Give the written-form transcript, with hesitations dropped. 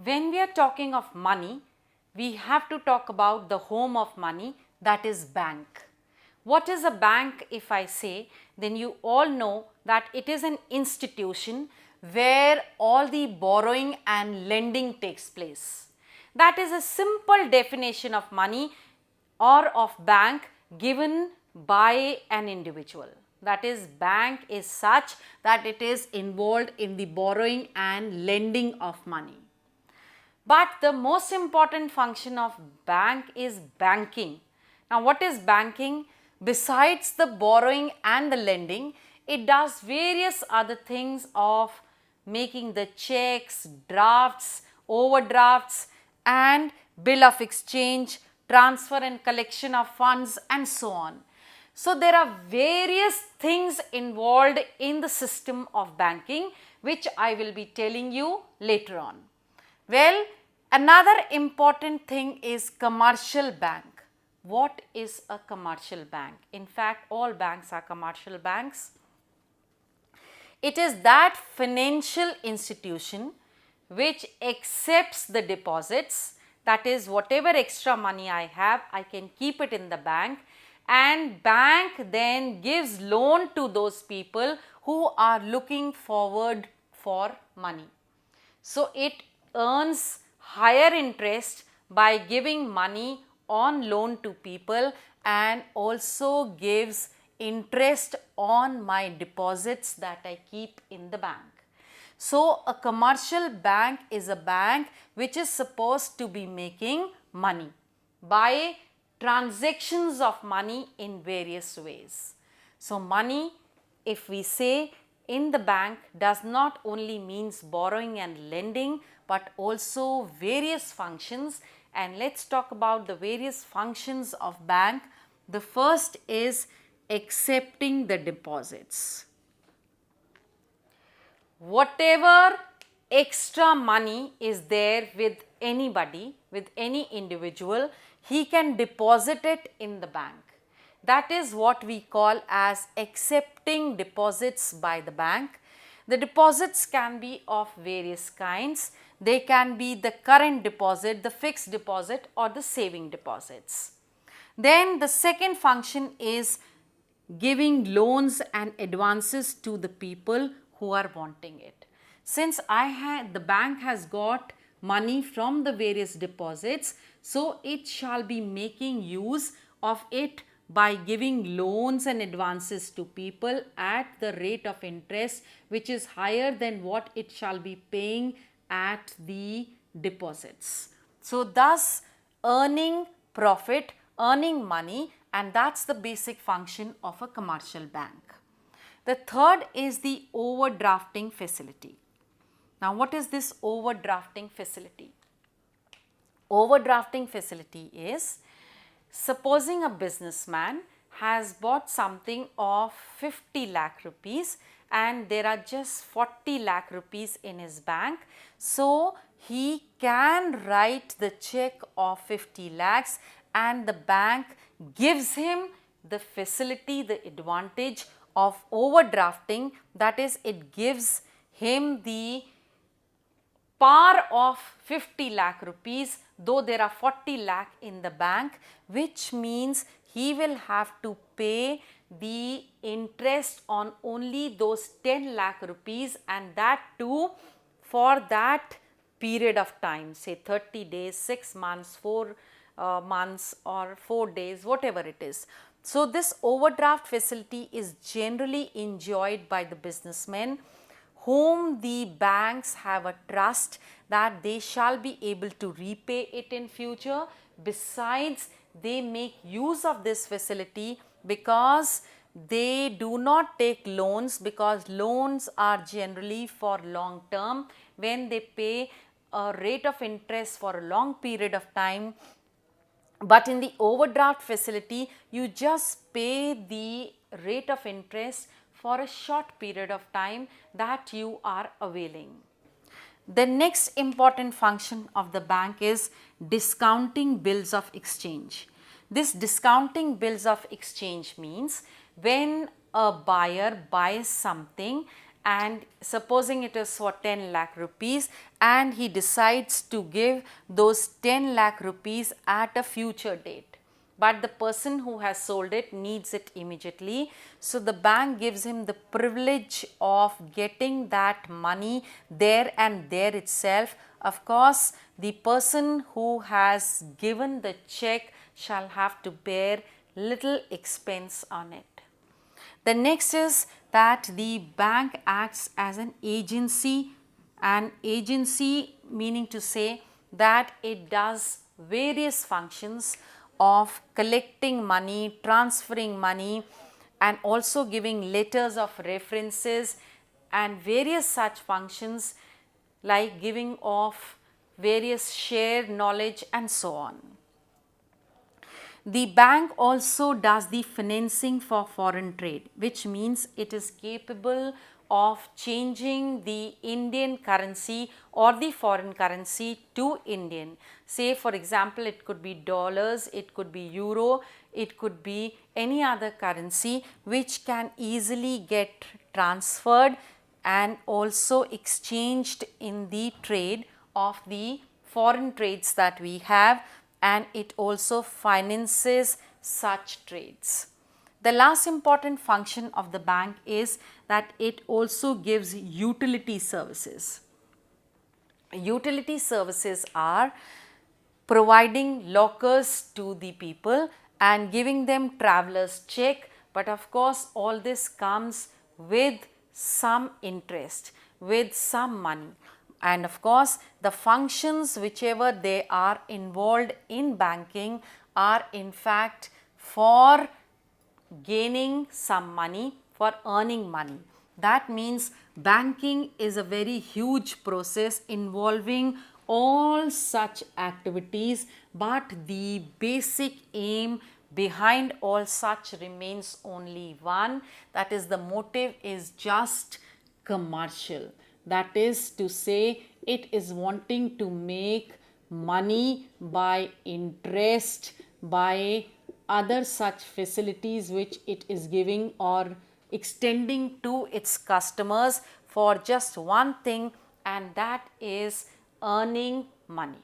When we are talking of money, we have to talk about the home of money, that is bank. What is a bank if I say? Then you all know that it is an institution where all the borrowing and lending takes place. That is a simple definition of money or of bank given by an individual. That is, bank is such that it is involved in the borrowing and lending of money. But the most important function of bank is banking. Now, what is banking? Besides the borrowing and the lending, it does various other things of making the checks, drafts, overdrafts and bill of exchange, transfer and collection of funds and so on. So, there are various things involved in the system of banking which I will be telling you later on. Well, another important thing is commercial bank. What is a commercial bank? In fact, all banks are commercial banks. It is that financial institution which accepts the deposits, that is, whatever extra money I have, I can keep it in the bank, and bank then gives loan to those people who are looking forward for money. So, it earns higher interest by giving money on loan to people and also gives interest on my deposits that I keep in the bank. So, a commercial bank is a bank which is supposed to be making money by transactions of money in various ways. So, money, if we say in the bank, does not only means borrowing and lending but also various functions, and let us talk about the various functions of bank. The first is accepting the deposits. Whatever extra money is there with anybody, with any individual, he can deposit it in the bank. That is what we call as accepting deposits by the bank. The deposits can be of various kinds. They can be the current deposit, the fixed deposit or the saving deposits. Then the second function is giving loans and advances to the people who are wanting it. Since the bank has got money from the various deposits, so it shall be making use of it by giving loans and advances to people at the rate of interest which is higher than what it shall be paying at the deposits. So, thus earning profit, earning money, and that is the basic function of a commercial bank. The third is the overdrafting facility. Now, what is this overdrafting facility? Overdrafting facility is, supposing a businessman has bought something of 50 lakh rupees and there are just 40 lakh rupees in his bank. So, he can write the check of 50 lakhs and the bank gives him the facility, the advantage of overdrafting, that is, it gives him the par of 50 lakh rupees, though there are 40 lakh in the bank, which means he will have to pay the interest on only those 10 lakh rupees, and that too for that period of time, say 30 days, 6 months, 4 months or 4 days, whatever it is. So, this overdraft facility is generally enjoyed by the businessmen whom the banks have a trust that they shall be able to repay it in future. Besides, they make use of this facility because they do not take loans, because loans are generally for long term when they pay a rate of interest for a long period of time. But in the overdraft facility, you just pay the rate of interest for a short period of time that you are availing. The next important function of the bank is discounting bills of exchange. This discounting bills of exchange means when a buyer buys something and supposing it is for 10 lakh rupees, and he decides to give those 10 lakh rupees at a future date. But the person who has sold it needs it immediately. So the bank gives him the privilege of getting that money there and there itself. Of course, the person who has given the check shall have to bear little expense on it. The next is that the bank acts as an agency meaning to say that it does various functions of collecting money, transferring money, and also giving letters of references and various such functions like giving of various shared knowledge and so on. The bank also does the financing for foreign trade, which means it is capable of changing the Indian currency or the foreign currency to Indian. Say for example, it could be dollars, it could be euro, it could be any other currency which can easily get transferred and also exchanged in the trade of the foreign trades that we have, and it also finances such trades. The last important function of the bank is that it also gives utility services. Utility services are providing lockers to the people and giving them travelers check, but of course all this comes with some interest, with some money. And of course the functions whichever they are involved in banking are in fact for gaining some money, for earning money. That means banking is a very huge process involving all such activities, but the basic aim behind all such remains only one, that is the motive is just commercial. That is to say, it is wanting to make money by interest, by other such facilities which it is giving or extending to its customers for just one thing, and that is earning money.